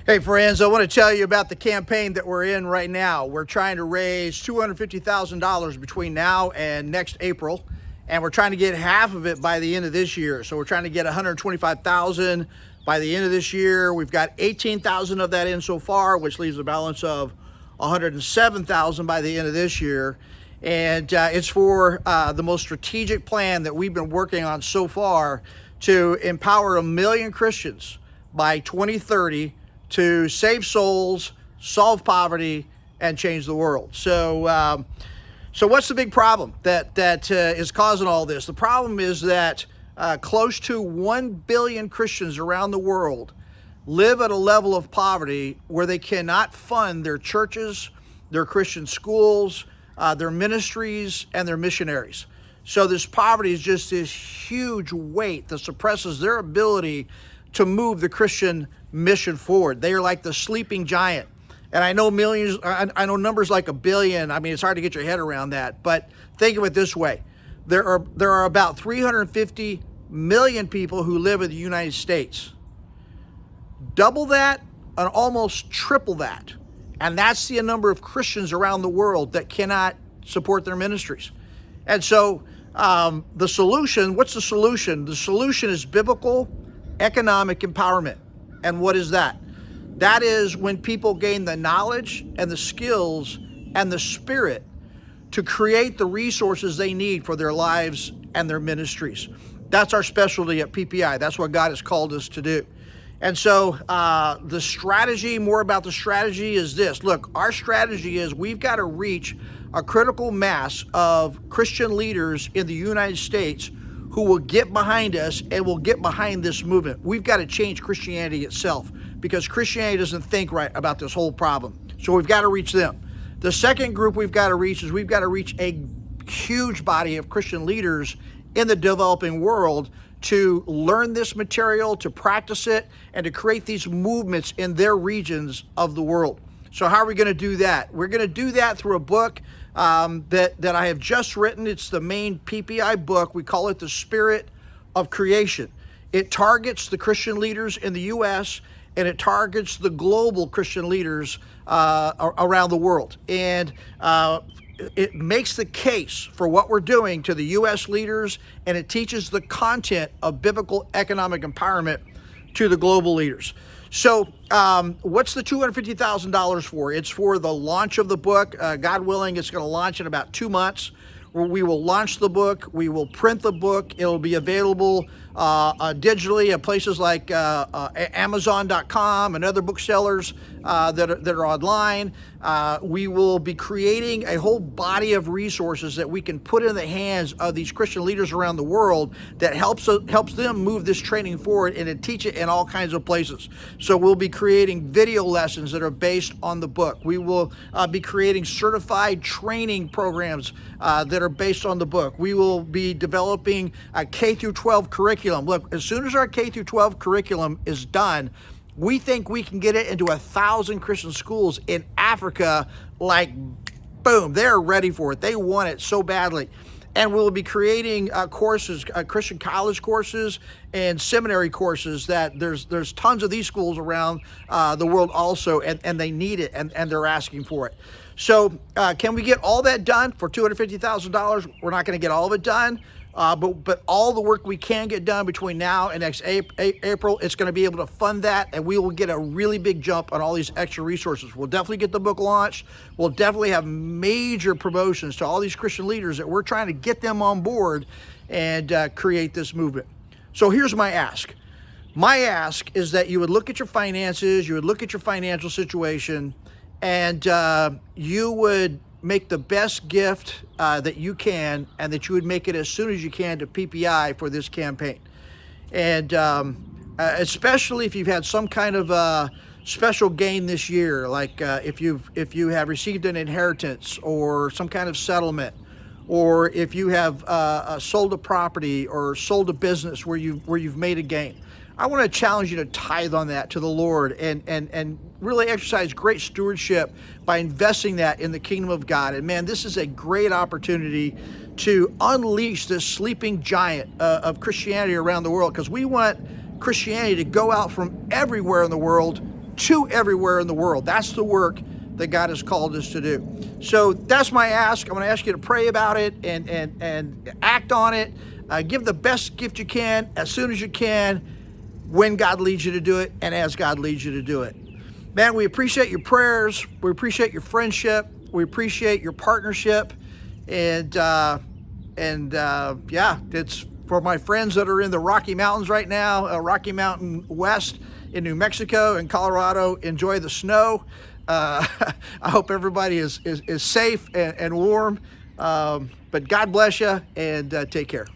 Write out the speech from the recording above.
Hey friends, I want to tell you about the campaign that we're in right now. We're trying to raise $250,000 between now and next April, and we're trying to get half of it by the end of this year. So we're trying to get $125,000 by the end of this year. We've got 18,000 of that in so far, which leaves a balance of 107,000 by the end of this year. And it's for the most strategic plan that we've been working on so far to empower 1 million Christians by 2030 to save souls, solve poverty, and change the world. So what's the big problem that is causing all this? The problem is that close to 1 billion Christians around the world live at a level of poverty where they cannot fund their churches, their Christian schools, their ministries, and their missionaries. So this poverty is just this huge weight that suppresses their ability to move the Christian mission forward. They are like the sleeping giant. And I know millions, I know numbers like 1 billion. I mean, it's hard to get your head around that. But think of it this way. There are about 350 million people who live in the United States. Double that and almost triple that. And that's the number of Christians around the world that cannot support their ministries. And so the solution, what's the solution? The solution is biblical economic empowerment. And what is that? That is when people gain the knowledge and the skills and the spirit to create the resources they need for their lives and their ministries. That's our specialty at PPI. That's what God has called us to do. And so the strategy, more about the strategy is this. Look, our strategy is we've got to reach a critical mass of Christian leaders in the United States who will get behind us and will get behind this movement. We've got to change Christianity itself because Christianity doesn't think right about this whole problem. So we've got to reach them. The second group we've got to reach is we've got to reach a huge body of Christian leaders in the developing world to learn this material, to practice it, and to create these movements in their regions of the world. So how are we going to do that? We're going to do that through a book that I have just written. It's the main PPI book. We call it The Spirit of Creation. It targets the Christian leaders in the U.S., and it targets the global Christian leaders around the world. And it makes the case for what we're doing to the U.S. leaders, and it teaches the content of biblical economic empowerment to the global leaders. So what's the $250,000 for? It's for the launch of the book. God willing, it's going to launch in about 2 months. We will launch the book. We will print the book. It'll be available digitally at places like Amazon.com and other booksellers that are online. We will be creating a whole body of resources that we can put in the hands of these Christian leaders around the world that helps them move this training forward and to teach it in all kinds of places. So we'll be creating video lessons that are based on the book. We will be creating certified training programs that are based on the book. We will be developing a K through 12 curriculum. Look, as soon as our K through 12 curriculum is done, we think we can get it into 1,000 Christian schools in Africa. Like, boom, they're ready for it. They want it so badly. And we'll be creating courses, Christian college courses and seminary courses that there's tons of these schools around the world also, and they need it, and they're asking for it. So can we get all that done for $250,000? We're not going to get all of it done. But all the work we can get done between now and next April, it's going to be able to fund that, and we will get a really big jump on all these extra resources. We'll definitely get the book launched. We'll definitely have major promotions to all these Christian leaders that we're trying to get them on board and create this movement. So here's my ask. My ask is that you would look at your finances, you would look at your financial situation, and you would make the best gift that you can, and that you would make it as soon as you can to PPI for this campaign. And especially if you've had some kind of special gain this year, like if you have received an inheritance or some kind of settlement, or if you have sold a property or sold a business where you've made a gain. I want to challenge you to tithe on that to the Lord and really exercise great stewardship by investing that in the kingdom of God. And man, this is a great opportunity to unleash this sleeping giant of Christianity around the world, because we want Christianity to go out from everywhere in the world to everywhere in the world. That's the work that God has called us to do. So that's my ask. I'm going to ask you to pray about it and act on it. Give the best gift you can as soon as you can, when God leads you to do it and as God leads you to do it. Man, we appreciate your prayers. We appreciate your friendship. We appreciate your partnership. And yeah, it's for my friends that are in the Rocky Mountains right now, Rocky Mountain West in New Mexico and Colorado. Enjoy the snow. I hope everybody is safe and warm. But God bless you, and take care.